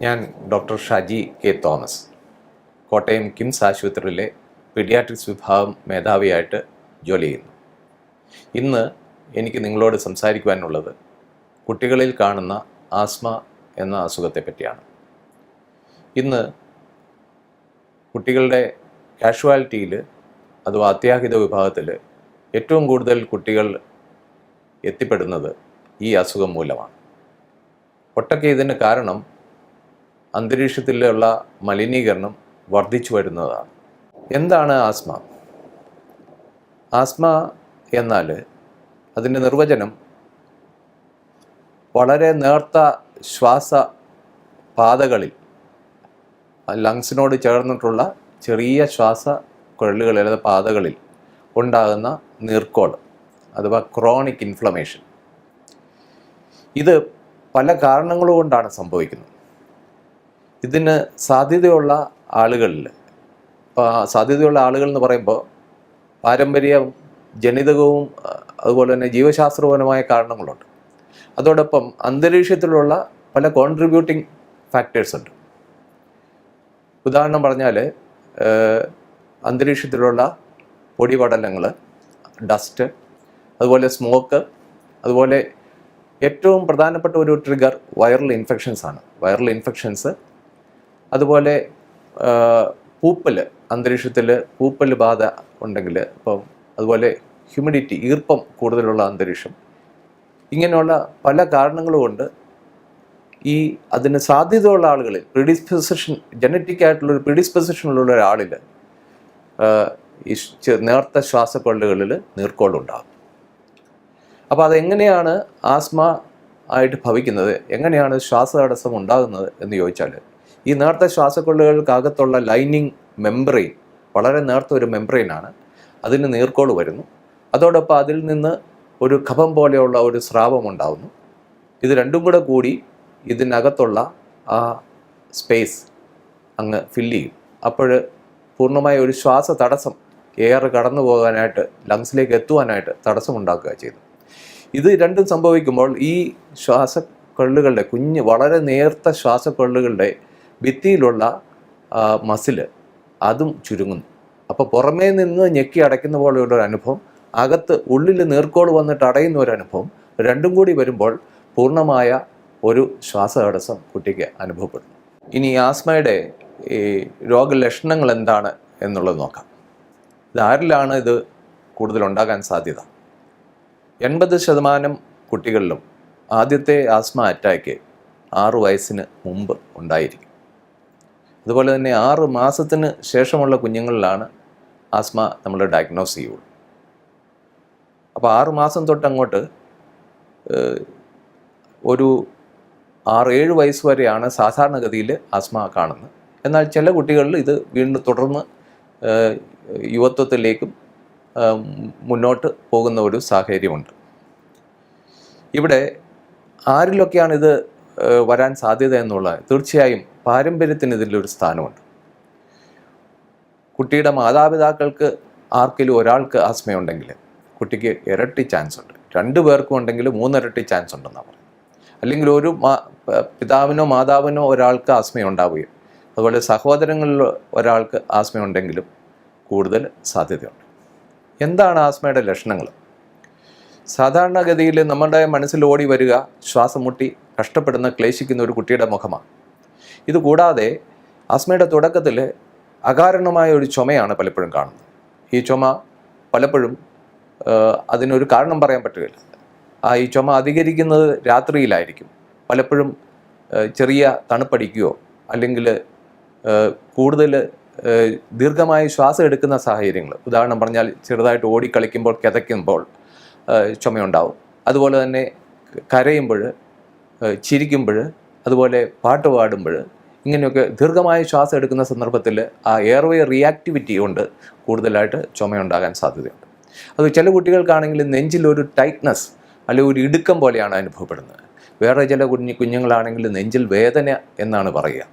ഞാൻ doctor Shaji K Thomas, Kottayam KIMS ആശുപത്രിയിലെ paediatrics വിഭാഗം മേധാവിയായിട്ട് ജോലി ചെയ്യുന്നു. ഇന്ന് എനിക്ക് നിങ്ങളോട് സംസാരിക്കുവാനുള്ളത് കുട്ടികളിൽ കാണുന്ന ആസ്മ എന്ന അസുഖത്തെ പറ്റിയാണ്. ഇന്ന് കുട്ടികളുടെ കാഷ്വാലിറ്റിയിൽ അഥവാ അത്യാഹിത വിഭാഗത്തിൽ ഏറ്റവും കൂടുതൽ കുട്ടികൾ എത്തിപ്പെടുന്നത് ഈ അസുഖം മൂലമാണ്. ഒട്ടൊക്കെ ഇതിന് കാരണം അന്തരീക്ഷത്തിലുള്ള മലിനീകരണം വർദ്ധിച്ചു വരുന്നതാണ്. എന്താണ് ആസ്മ? ആസ്മ എന്നാൽ അതിൻ്റെ നിർവചനം വളരെ നേർത്ത ശ്വാസപാതകളിൽ, ലങ്സിനോട് ചേർന്നിട്ടുള്ള ചെറിയ ശ്വാസക്കൊഴലുകളിൽ അതായത് പാതകളിൽ ഉണ്ടാകുന്ന നീർക്കോൾ അഥവാ ക്രോണിക് ഇൻഫ്ലമേഷൻ. ഇത് പല കാരണങ്ങൾ കൊണ്ടാണ് സംഭവിക്കുന്നത്. ഇതിന് സാധ്യതയുള്ള ആളുകളിൽ, സാധ്യതയുള്ള ആളുകൾ എന്ന് പറയുമ്പോൾ പാരമ്പര്യ ജനിതകവും അതുപോലെ തന്നെ ജീവശാസ്ത്രപരമായ കാരണങ്ങളുണ്ട്. അതോടൊപ്പം അന്തരീക്ഷത്തിലുള്ള പല കോൺട്രിബ്യൂട്ടിംഗ് ഫാക്ടേഴ്സ് ഉണ്ട്. ഉദാഹരണം പറഞ്ഞാൽ അന്തരീക്ഷത്തിലുള്ള പൊടിപടലങ്ങൾ, ഡസ്റ്റ്, അതുപോലെ സ്മോക്ക്, അതുപോലെ ഏറ്റവും പ്രധാനപ്പെട്ട ഒരു ട്രിഗർ വൈറൽ ഇൻഫെക്ഷൻസ് ആണ്. വൈറൽ ഇൻഫെക്ഷൻസ്, അതുപോലെ പൂപ്പൽ, അന്തരീക്ഷത്തിൽ പൂപ്പൽ ബാധ ഉണ്ടെങ്കിൽ, അപ്പം അതുപോലെ ഹ്യൂമിഡിറ്റി, ഈർപ്പം കൂടുതലുള്ള അന്തരീക്ഷം, ഇങ്ങനെയുള്ള പല കാരണങ്ങൾ കൊണ്ട് അതിന് സാധ്യതയുള്ള ആളുകളിൽ ജനറ്റിക് ആയിട്ടുള്ളൊരു പ്രിഡിസ്പൊസിഷനുള്ള ഒരാളിൽ ഈ നേർത്ത ശ്വാസക്കൊള്ളുകളിൽ നീർക്കോളുണ്ടാകും. അപ്പോൾ അതെങ്ങനെയാണ് ആസ്മ ആയിട്ട് ഭവിക്കുന്നത്, എങ്ങനെയാണ് ശ്വാസതടസ്സം ഉണ്ടാകുന്നത് എന്ന് ചോദിച്ചാൽ, ഈ നേർത്ത ശ്വാസക്കൊള്ളുകൾക്കകത്തുള്ള ലൈനിങ് മെംബ്രെയിൻ വളരെ നേർത്ത ഒരു മെംബ്രെയിനാണ്. അതിന് നീർക്കോൾ വരുന്നു. അതോടൊപ്പം അതിൽ നിന്ന് ഒരു കഫം പോലെയുള്ള ഒരു സ്രാവം ഉണ്ടാകുന്നു. ഇത് രണ്ടും കൂടി ഇതിനകത്തുള്ള ആ സ്പേസ് അങ്ങ് ഫില്ല് ചെയ്യും. അപ്പോൾ പൂർണ്ണമായ ഒരു ശ്വാസ തടസ്സം, എയർ കടന്നു പോകാനായിട്ട്, ലങ്സിലേക്ക് എത്തുവാനായിട്ട് തടസ്സമുണ്ടാക്കുക ചെയ്തു. ഇത് രണ്ടും സംഭവിക്കുമ്പോൾ ഈ ശ്വാസക്കൊള്ളുകളുടെ വളരെ നേർത്ത ശ്വാസക്കൊള്ളുകളുടെ ഭിത്തിയിലുള്ള മസിൽ അതും ചുരുങ്ങുന്നു. അപ്പോൾ പുറമേ നിന്ന് ഞെക്കി അടയ്ക്കുന്ന പോലെയുള്ള ഒരു അനുഭവം, ഉള്ളിൽ നീർക്കോൾ വന്നിട്ട് അടയുന്ന ഒരു അനുഭവം, രണ്ടും കൂടി വരുമ്പോൾ പൂർണ്ണമായ ഒരു ശ്വാസതടസ്സം കുട്ടിക്ക് അനുഭവപ്പെടുന്നു. ഇനി ആസ്മയുടെ ഈ രോഗലക്ഷണങ്ങൾ എന്താണ് എന്നുള്ളത് നോക്കാം. ഇതാരിലാണ് ഇത് കൂടുതലുണ്ടാകാൻ സാധ്യത? 80% കുട്ടികളിലും ആദ്യത്തെ ആസ്മ അറ്റാക്ക് 6 വയസ്സിന് മുമ്പ് ഉണ്ടായിരിക്കും. അതുപോലെ തന്നെ 6 മാസത്തിന് ശേഷമുള്ള കുഞ്ഞുങ്ങളിലാണ് ആസ്മ നമ്മൾ ഡയഗ്നോസ് ചെയ്യുള്ളൂ. അപ്പോൾ 6 മാസം തൊട്ട് അങ്ങോട്ട് ഒരു 6-7 വയസ്സ് വരെയാണ് സാധാരണഗതിയിൽ ആസ്മ കാണുന്നത്. എന്നാൽ ചില കുട്ടികളിൽ ഇത് വീണ്ടും തുടർന്ന് യുവത്വത്തിലേക്കും മുന്നോട്ട് പോകുന്ന ഒരു സാഹചര്യമുണ്ട്. ഇവിടെ ആരിലൊക്കെയാണ് ഇത് വരാൻ സാധ്യത എന്നുള്ളത്, തീർച്ചയായും പാരമ്പര്യത്തിന് ഇതിലൊരു സ്ഥാനമുണ്ട്. കുട്ടിയുടെ മാതാപിതാക്കൾക്ക് ആർക്കെങ്കിലും ഒരാൾക്ക് ആസ്മയുണ്ടെങ്കിൽ കുട്ടിക്ക് ഇരട്ടി ചാൻസ് ഉണ്ട്. 2 പേർക്കും ഉണ്ടെങ്കിൽ 3 ഇരട്ടി ചാൻസ് ഉണ്ടെന്നാണ് പറയുന്നത്. അല്ലെങ്കിൽ ഒരു പിതാവിനോ മാതാവിനോ ഒരാൾക്ക് ആസ്മയുണ്ടാവുകയും അതുപോലെ സഹോദരങ്ങളിൽ ഒരാൾക്ക് ആസ്മയുണ്ടെങ്കിലും കൂടുതൽ സാധ്യതയുണ്ട്. എന്താണ് ആസ്മയുടെ ലക്ഷണങ്ങൾ? സാധാരണഗതിയിൽ നമ്മുടെ മനസ്സിൽ ഓടി വരിക ശ്വാസം മുട്ടി കഷ്ടപ്പെടുന്ന, ക്ലേശിക്കുന്ന ഒരു കുട്ടിയുടെ മുഖമാണ്. ഇതുകൂടാതെ ആസ്മയുടെ തുടക്കത്തിൽ അകാരണമായ ഒരു ചുമയാണ് പലപ്പോഴും കാണുന്നത്. ഈ ചുമ പലപ്പോഴും അതിനൊരു കാരണം പറയാൻ പറ്റുകയില്ല. ഈ ചുമ അധികരിക്കുന്നത് രാത്രിയിലായിരിക്കും. പലപ്പോഴും ചെറിയ തണുപ്പടിക്കുകയോ അല്ലെങ്കിൽ കൂടുതൽ ദീർഘമായി ശ്വാസം എടുക്കുന്ന സാഹചര്യങ്ങൾ, ഉദാഹരണം പറഞ്ഞാൽ ചെറുതായിട്ട് ഓടിക്കളിക്കുമ്പോൾ, കിതയ്ക്കുമ്പോൾ ചുമയുണ്ടാവും. അതുപോലെ തന്നെ കരയുമ്പോൾ, ചിരിക്കുമ്പോൾ, അതുപോലെ പാട്ട് പാടുമ്പോൾ, ഇങ്ങനെയൊക്കെ ദീർഘമായ ശ്വാസം എടുക്കുന്ന സന്ദർഭത്തിൽ ആ എയർവേ റിയാക്ടിവിറ്റി കൊണ്ട് കൂടുതലായിട്ട് ചുമയുണ്ടാകാൻ സാധ്യതയുണ്ട്. അത് ചില കുട്ടികൾക്കാണെങ്കിൽ നെഞ്ചിലൊരു ടൈറ്റ്നസ് അല്ലെങ്കിൽ ഒരു ഇടുക്കം പോലെയാണ് അനുഭവപ്പെടുന്നത്. വേറെ ചില കുഞ്ഞുങ്ങളാണെങ്കിൽ നെഞ്ചിൽ വേദന എന്നാണ് പറയുക.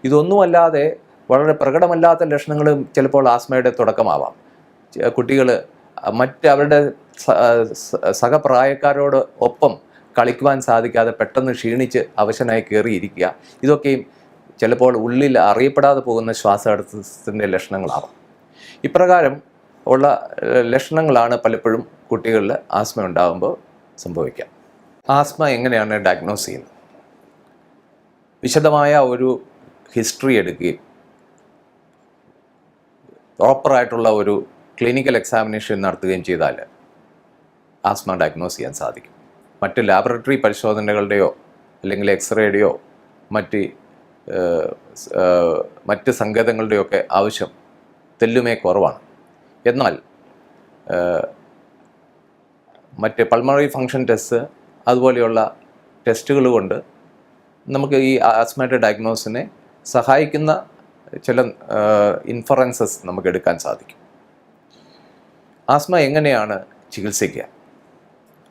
ഇതൊന്നുമല്ലാതെ വളരെ പ്രകടമല്ലാത്ത ലക്ഷണങ്ങളും ചിലപ്പോൾ ആസ്മയുടെ തുടക്കമാവാം. കുട്ടികൾ അവരുടെ സഹപ്രായക്കാരോട് ഒപ്പം കളിക്കുവാൻ സാധിക്കാതെ പെട്ടെന്ന് ക്ഷീണിച്ച് അവശനായി കയറിയിരിക്കുക, ഇതൊക്കെയും ചിലപ്പോൾ ഉള്ളിൽ അറിയപ്പെടാതെ പോകുന്ന ശ്വാസതടസ്സത്തിൻ്റെ ലക്ഷണങ്ങളാവാം. ഇപ്രകാരം ഉള്ള ലക്ഷണങ്ങളാണ് പലപ്പോഴും കുട്ടികളിൽ ആസ്മ ഉണ്ടാകുമ്പോൾ സംഭവിക്കുക. ആസ്മ എങ്ങനെയാണ് ഡയഗ്നോസ് ചെയ്യുന്നത്? വിശദമായ ഒരു ഹിസ്റ്ററി എടുക്കുകയും പ്രോപ്പറായിട്ടുള്ള ഒരു ക്ലിനിക്കൽ എക്സാമിനേഷൻ നടത്തുകയും ചെയ്താൽ ആസ്മ ഡയഗ്നോസ് ചെയ്യാൻ സാധിക്കും. മറ്റ് ലാബറട്ടറി പരിശോധനകളുടെയോ അല്ലെങ്കിൽ എക്സ്റേയുടെയോ മറ്റ് സങ്കേതങ്ങളുടെയൊക്കെ ആവശ്യം തെല്ലുമേ കുറവാണ്. എന്നാൽ മറ്റ് പൾമണറി ഫങ്ഷൻ ടെസ്റ്റ് അതുപോലെയുള്ള ടെസ്റ്റുകൾ കൊണ്ട് നമുക്ക് ഈ ആസ്മയുടെ ഡയഗ്നോസിനെ സഹായിക്കുന്ന ചില ഇൻഫറൻസസ് നമുക്ക് എടുക്കാൻ സാധിക്കും. ആസ്മ എങ്ങനെയാണ് ചികിത്സിക്കുക?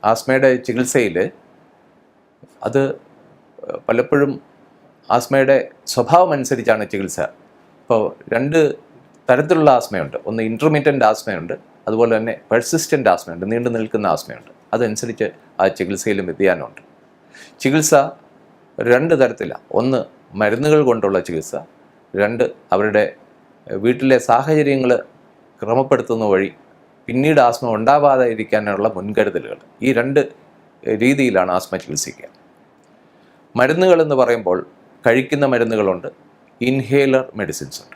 ആസ്മയുടെ ചികിത്സയിൽ അത് പലപ്പോഴും ആസ്മയുടെ സ്വഭാവം അനുസരിച്ചാണ് ചികിത്സ. ഇപ്പോൾ 2 തരത്തിലുള്ള ആസ്മയുണ്ട്. ഒന്ന് ഇൻ്റർമീഡിയൻ്റ് ആസ്മയുണ്ട്, അതുപോലെ തന്നെ പെർസിസ്റ്റൻ്റ് ആസ്മയുണ്ട്, നീണ്ടു നിൽക്കുന്ന ആസ്മയുണ്ട്. അതനുസരിച്ച് ആ ചികിത്സയിലും വ്യതിയാനമുണ്ട്. ചികിത്സ 2 തരത്തിലാണ്. ഒന്ന് മരുന്നുകൾ കൊണ്ടുള്ള ചികിത്സ, 2 അവരുടെ വീട്ടിലെ സാഹചര്യങ്ങൾ ക്രമപ്പെടുത്തുന്ന വഴി പിന്നീട് ആസ്മ ഉണ്ടാവാതെ ഇരിക്കാനുള്ള മുൻകരുതലുകൾ. ഈ 2 രീതിയിലാണ് ആസ്മ ചികിത്സിക്കുക. മരുന്നുകളെന്ന് പറയുമ്പോൾ കഴിക്കുന്ന മരുന്നുകളുണ്ട്, ഇൻഹേലർ മെഡിസിൻസ് ഉണ്ട്.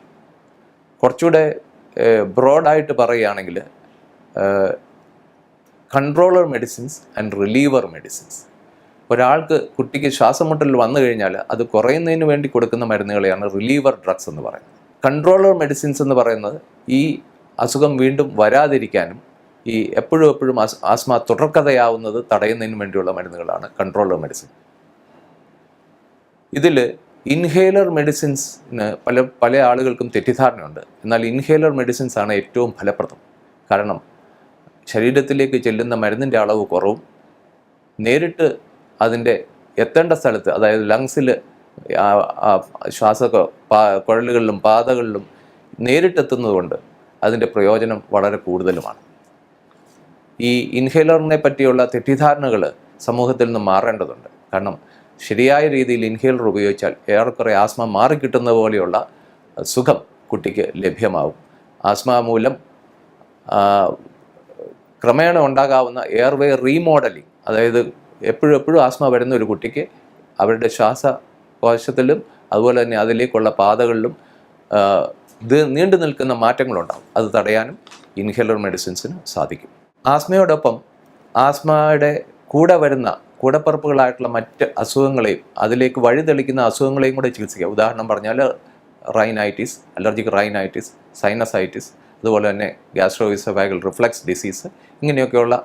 കുറച്ചുകൂടെ ബ്രോഡായിട്ട് പറയുകയാണെങ്കിൽ controller medicines and reliever medicines. കുട്ടിക്ക് ശ്വാസം മുട്ടൽ വന്നു കഴിഞ്ഞാൽ അത് കുറയുന്നതിന് വേണ്ടി കൊടുക്കുന്ന മരുന്നുകളെയാണ് റിലീവർ ഡ്രഗ്സ് എന്ന് പറയുന്നത്. കൺട്രോളർ മെഡിസിൻസ് എന്ന് പറയുന്നത് ഈ അസുഖം വീണ്ടും വരാതിരിക്കാനും ഈ എപ്പോഴും ആസ്മ തുടർക്കഥയാവുന്നത് തടയുന്നതിന് വേണ്ടിയുള്ള മരുന്നുകളാണ് കൺട്രോളർ മെഡിസിൻ. ഇതിൽ ഇൻഹേലർ മെഡിസിൻസിന് പല ആളുകൾക്കും തെറ്റിദ്ധാരണയുണ്ട്. എന്നാൽ ഇൻഹേലർ മെഡിസിൻസ് ആണ് ഏറ്റവും ഫലപ്രദം. കാരണം ശരീരത്തിലേക്ക് ചെല്ലുന്ന മരുന്നിൻ്റെ അളവ് കുറവും നേരിട്ട് അതിൻ്റെ എത്തേണ്ട സ്ഥലത്ത്, അതായത് ലങ്സിൽ കുഴലുകളിലും പാതകളിലും നേരിട്ടെത്തുന്നതുകൊണ്ട് അതിൻ്റെ പ്രയോജനം വളരെ കൂടുതലുമാണ്. ഈ ഇൻഹേലറിനെ പറ്റിയുള്ള തെറ്റിദ്ധാരണകൾ സമൂഹത്തിൽ നിന്ന് മാറേണ്ടതുണ്ട്. കാരണം ശരിയായ രീതിയിൽ ഇൻഹേലർ ഉപയോഗിച്ചാൽ ഏറെക്കുറെ ആസ്മ മാറിക്കിട്ടുന്ന പോലെയുള്ള സുഖം കുട്ടിക്ക് ലഭ്യമാവും. ആസ്മ മൂലം ക്രമേണ ഉണ്ടാകാവുന്ന എയർവേ റീമോഡലിംഗ്, അതായത് എപ്പോഴും ആസ്മ വരുന്ന ഒരു കുട്ടിക്ക് അവരുടെ ശ്വാസകോശത്തിലും അതുപോലെ തന്നെ അതിലേക്കുള്ള പാതകളിലും നീണ്ടു നിൽക്കുന്ന മാറ്റങ്ങളുണ്ടാകും. അത് തടയാനും ഇൻഹേലർ മെഡിസിൻസിന് സാധിക്കും. ആസ്മയോടൊപ്പം ആസ്മയുടെ കൂടെ വരുന്ന കൂടപ്പറപ്പുകളായിട്ടുള്ള മറ്റ് അസുഖങ്ങളെയും അതിലേക്ക് വഴിതെളിക്കുന്ന അസുഖങ്ങളെയും കൂടെ ചികിത്സിക്കുക. ഉദാഹരണം പറഞ്ഞാൽ റൈനൈറ്റിസ്, അലർജിക് റൈനൈറ്റിസ്, സൈനസൈറ്റിസ്, അതുപോലെ തന്നെ ഗ്യാസ്ട്രോഇസോഫാഗൽ റിഫ്ലക്സ് ഡിസീസ്, ഇങ്ങനെയൊക്കെയുള്ള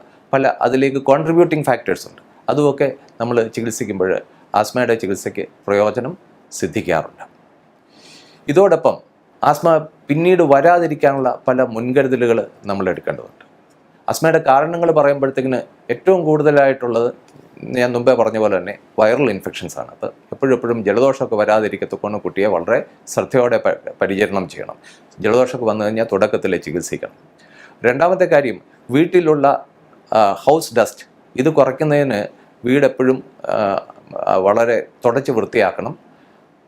അതിലേക്ക് കോൺട്രിബ്യൂട്ടിംഗ് ഫാക്ടേഴ്സ് ഉണ്ട്. അതുമൊക്കെ നമ്മൾ ചികിത്സിക്കുമ്പോൾ ആസ്മയുടെ ചികിത്സയ്ക്ക് പ്രയോജനം സിദ്ധിക്കാറുണ്ട്. ഇതോടൊപ്പം ആസ്മ പിന്നീട് വരാതിരിക്കാനുള്ള പല മുൻകരുതലുകൾ നമ്മൾ എടുക്കേണ്ടതുണ്ട്. ആസ്മയുടെ കാരണങ്ങൾ പറയുമ്പോഴത്തേക്കിന് ഏറ്റവും കൂടുതലായിട്ടുള്ളത് ഞാൻ മുമ്പേ പറഞ്ഞ പോലെ തന്നെ വൈറൽ ഇൻഫെക്ഷൻസ് ആണ്. അപ്പോൾ എപ്പോഴും ജലദോഷമൊക്കെ വരാതിരിക്കത്തക്കൊണ്ട് കുട്ടിയെ വളരെ ശ്രദ്ധയോടെ പരിചരണം ചെയ്യണം. ജലദോഷമൊക്കെ വന്നു കഴിഞ്ഞാൽ തുടക്കത്തിൽ ചികിത്സിക്കണം. രണ്ടാമത്തെ കാര്യം, വീട്ടിലുള്ള ഹൗസ് ഡസ്റ്റ് ഇത് കുറയ്ക്കുന്നതിന് വീടെപ്പോഴും വളരെ തുടച്ച് വൃത്തിയാക്കണം.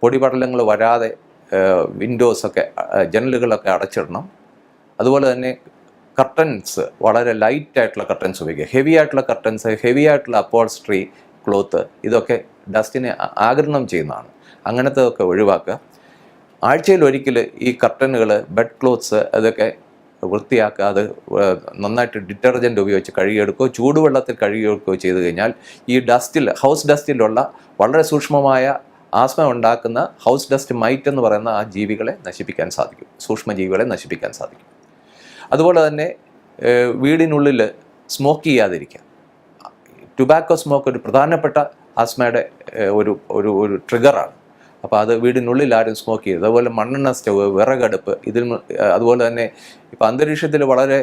പൊടിപടലങ്ങൾ വരാതെ വിൻഡോസൊക്കെ ജനലുകളൊക്കെ അടച്ചിടണം. അതുപോലെ തന്നെ കർട്ടൻസ് വളരെ ലൈറ്റായിട്ടുള്ള കർട്ടൻസ് ഉപയോഗിക്കുക. ഹെവി ആയിട്ടുള്ള കർട്ടൻസ്, ഹെവി ആയിട്ടുള്ള അപ്പോൾസ്ട്രി ക്ലോത്ത്, ഇതൊക്കെ ഡസ്റ്റിനെ ആഗിരണം ചെയ്യുന്നതാണ്. അങ്ങനത്തെ ഒക്കെ ഒഴിവാക്കുക. ആഴ്ചയിൽ ഒരിക്കൽ ഈ കർട്ടനുകൾ, ബെഡ് ക്ലോത്ത്സ് അതൊക്കെ വൃത്തിയാക്കുക. അത് നന്നായിട്ട് ഡിറ്റർജൻറ്റ് ഉപയോഗിച്ച് കഴുകിയെടുക്കുകയോ ചൂടുവെള്ളത്തിൽ കഴുകിയെടുക്കുകയോ ചെയ്തു കഴിഞ്ഞാൽ ഈ ഹൗസ് ഡസ്റ്റിലുള്ള വളരെ സൂക്ഷ്മമായ ആസ്മ ഉണ്ടാക്കുന്ന ഹൗസ് ഡസ്റ്റ് മൈറ്റ് എന്ന് പറയുന്ന ആ ജീവികളെ നശിപ്പിക്കാൻ സാധിക്കും, സൂക്ഷ്മജീവികളെ നശിപ്പിക്കാൻ സാധിക്കും. അതുപോലെ തന്നെ വീടിനുള്ളിൽ സ്മോക്ക് ചെയ്യാതിരിക്കുക. ടുബാക്കോ സ്മോക്ക് ഒരു പ്രധാനപ്പെട്ട ആസ്മയുടെ ഒരു ട്രിഗറാണ്. അപ്പോൾ അത് വീടിനുള്ളിൽ ആരും സ്മോക്ക് ചെയ്യരുത്. അതുപോലെ മണ്ണെണ്ണ സ്റ്റവ്, വിറകടുപ്പ്, അതുപോലെ തന്നെ ഇപ്പോൾ അന്തരീക്ഷത്തിൽ വളരെ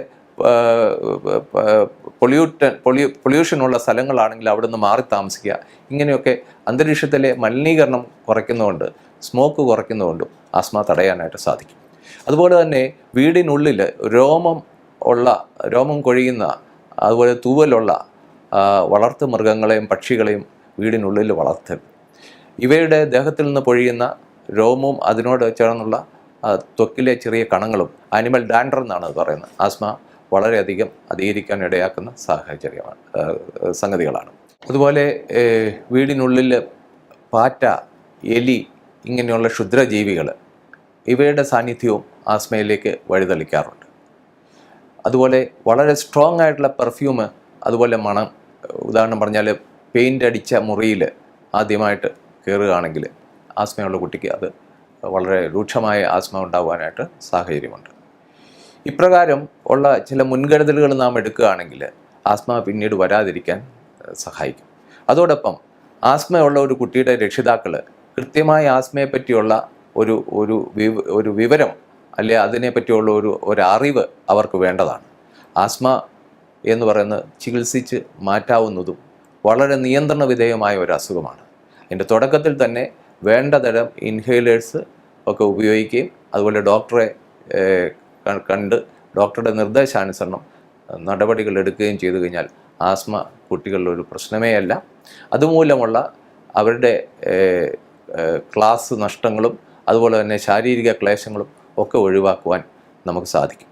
പൊല്യൂഷനുള്ള സ്ഥലങ്ങളാണെങ്കിൽ അവിടെ നിന്ന് മാറി താമസിക്കുക. ഇങ്ങനെയൊക്കെ അന്തരീക്ഷത്തിലെ മലിനീകരണം കുറയ്ക്കുന്നതുകൊണ്ട്, സ്മോക്ക് കുറയ്ക്കുന്നതുകൊണ്ടും ആസ്മ തടയാനായിട്ട് സാധിക്കും. അതുപോലെ തന്നെ വീടിനുള്ളിൽ രോമം കൊഴിയുന്ന, അതുപോലെ തൂവലുള്ള വളർത്തു മൃഗങ്ങളെയും പക്ഷികളെയും വീടിനുള്ളിൽ വളർത്തരുത്. ഇവയുടെ ദേഹത്തിൽ നിന്ന് പൊഴിയുന്ന രോമവും അതിനോട് ചേർന്നുള്ള ത്വക്കിലെ ചെറിയ കണങ്ങളും ആനിമൽ ഡാൻഡ്രർ എന്നാണ് പറയുന്നത്. ആസ്മ വളരെയധികം അധികരിക്കാൻ ഇടയാക്കുന്ന സംഗതികളാണ്. അതുപോലെ വീടിനുള്ളിൽ പാറ്റ, എലി ഇങ്ങനെയുള്ള ക്ഷുദ്രജീവികൾ ഇവയുടെ സാന്നിധ്യവും ആസ്മയിലേക്ക് വഴിതെളിക്കാറുണ്ട്. അതുപോലെ വളരെ സ്ട്രോങ് ആയിട്ടുള്ള പെർഫ്യൂം, അതുപോലെ മണം, ഉദാഹരണം പറഞ്ഞാൽ പെയിൻ്റ് അടിച്ച മുറിയിൽ ആദ്യമായിട്ട് കയറുകയാണെങ്കിൽ ആസ്മയുള്ള കുട്ടിക്ക് അത് വളരെ രൂക്ഷമായ ആസ്മ ഉണ്ടാകുവാനായിട്ട് സാഹചര്യമുണ്ട്. ഇപ്രകാരം ഉള്ള ചില മുൻകരുതലുകൾ നാം എടുക്കുകയാണെങ്കിൽ ആസ്മ പിന്നീട് വരാതിരിക്കാൻ സഹായിക്കും. അതോടൊപ്പം ആസ്മയുള്ള ഒരു കുട്ടിയുടെ രക്ഷിതാക്കൾ കൃത്യമായ ആസ്മയെപ്പറ്റിയുള്ള ഒരു വിവരം അല്ലെ അതിനെപ്പറ്റിയുള്ള ഒരു അറിവ് അവർക്ക് വേണ്ടതാണ്. ആസ്മ എന്ന് പറയുന്നത് ചികിത്സിച്ച് മാറ്റാവുന്നതും വളരെ നിയന്ത്രണ വിധേയമായ ഒരു അസുഖമാണ്. അതിൻ്റെ തുടക്കത്തിൽ തന്നെ വേണ്ട തരം ഇൻഹേലേഴ്സ് ഒക്കെ ഉപയോഗിക്കുകയും അതുപോലെ ഡോക്ടറെ കണ്ട് ഡോക്ടറുടെ നിർദ്ദേശാനുസരണം നടപടികൾ എടുക്കുകയും ചെയ്തു കഴിഞ്ഞാൽ ആസ്മ കുട്ടികളിലൊരു പ്രശ്നമേ അല്ല. അതുമൂലമുള്ള അവരുടെ ക്ലാസ് നഷ്ടങ്ങളും അതുപോലെ തന്നെ ശാരീരിക ക്ലേശങ്ങളും ഒക്കെ ഒഴിവാക്കുവാൻ നമുക്ക് സാധിക്കും.